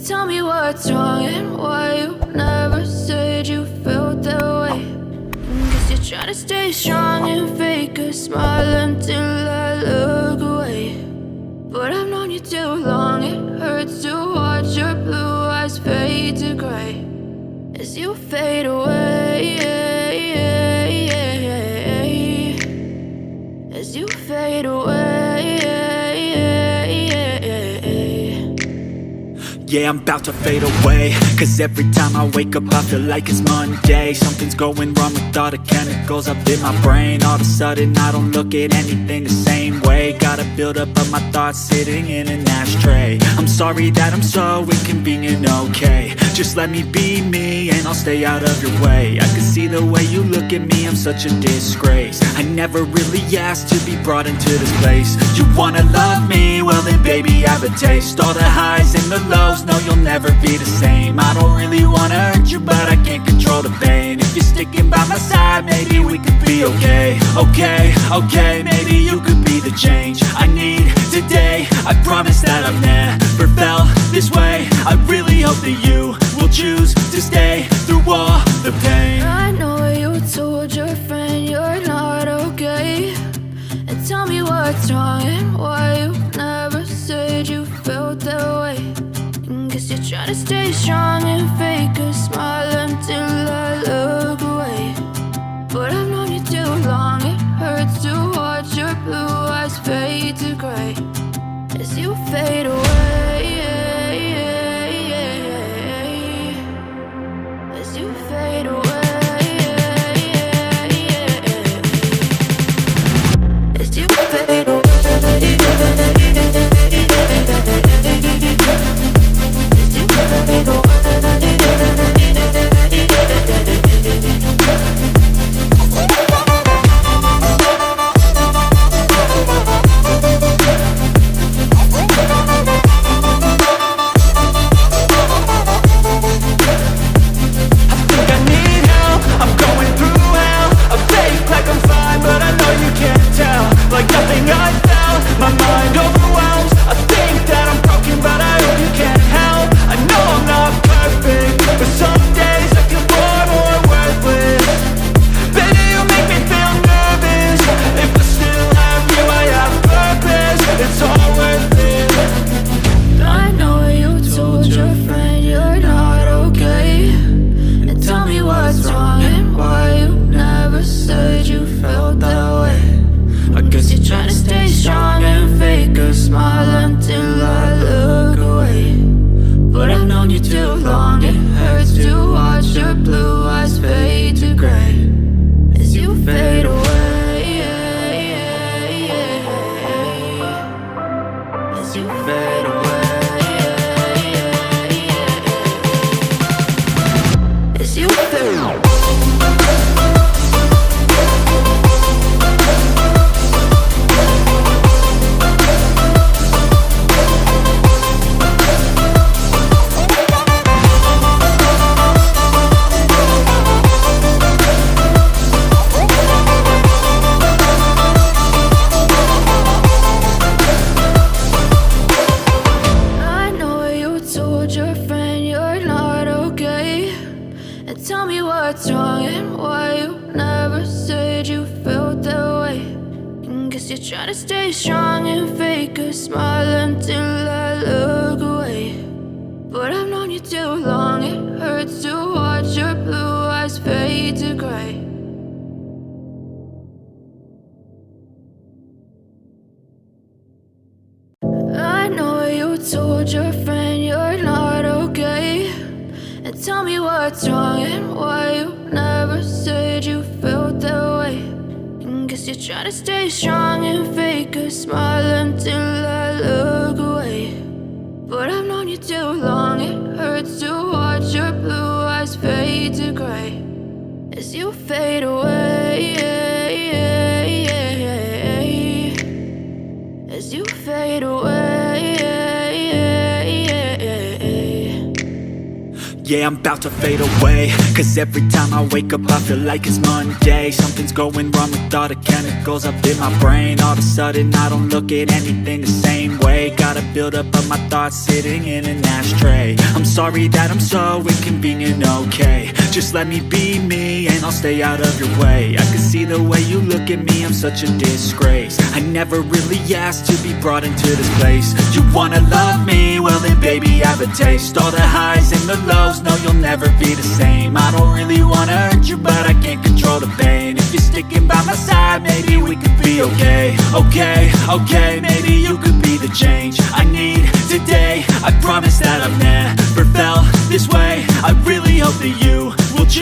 Tell me what's wrong and why you never said you felt that way. Guess you're trying to stay strong and fake a smile until I look away. But I've known you too long, it hurts to watch your blue eyes fade to gray as you fade away. As you fade away. Yeah, I'm about to fade away, cause every time I wake up I feel like it's Monday. Something's going wrong with all the chemicals up in my brain. All of a sudden I don't look at anything the same way. Got a buildup of my thoughts sitting in an ashtray. I'm sorry that I'm so inconvenient, okay. Just let me be me and I'll stay out of your way. I can see the way you look at me, I'm such a disgrace. I never really asked to be brought into this place. You wanna love me? Well then baby I have a taste. All the highs and the lows, no, you'll never be the same. I don't really wanna hurt you, but I can't control the pain. If you're sticking by my side, maybe we could be okay. Okay, maybe you could be the change I need today. I promise that I've never felt this way. I really hope that you will choose to stay through all the pain. I know you told your friend you're not okay, and tell me what's wrong and why you never said you felt that way. Guess you're trying to stay strong and fake a smile until I look away. But I've known you too long, it hurts to watch your blue eyes fade to gray as you fade away. As you fade away. As you fade away. Yeah, I'm about to fade away, cause every time I wake up I feel like it's Monday. Something's going wrong with all the chemicals up in my brain. All of a sudden I don't look at anything the same way. Gotta build up of my thoughts sitting in an ashtray. I'm sorry that I'm so inconvenient, okay. Just let me be me and I'll stay out of your way. I can see the way you look at me, I'm such a disgrace. I never really asked to be brought into this place. You wanna love me? Well then baby I have a taste. All the highs and the lows, no you'll never be the same. I don't really wanna hurt you but I can't control the pain. If you're sticking by my side, maybe we could be okay. Okay, maybe you could be the change I need today. I promise that I've never felt this way. I really hope that you will choose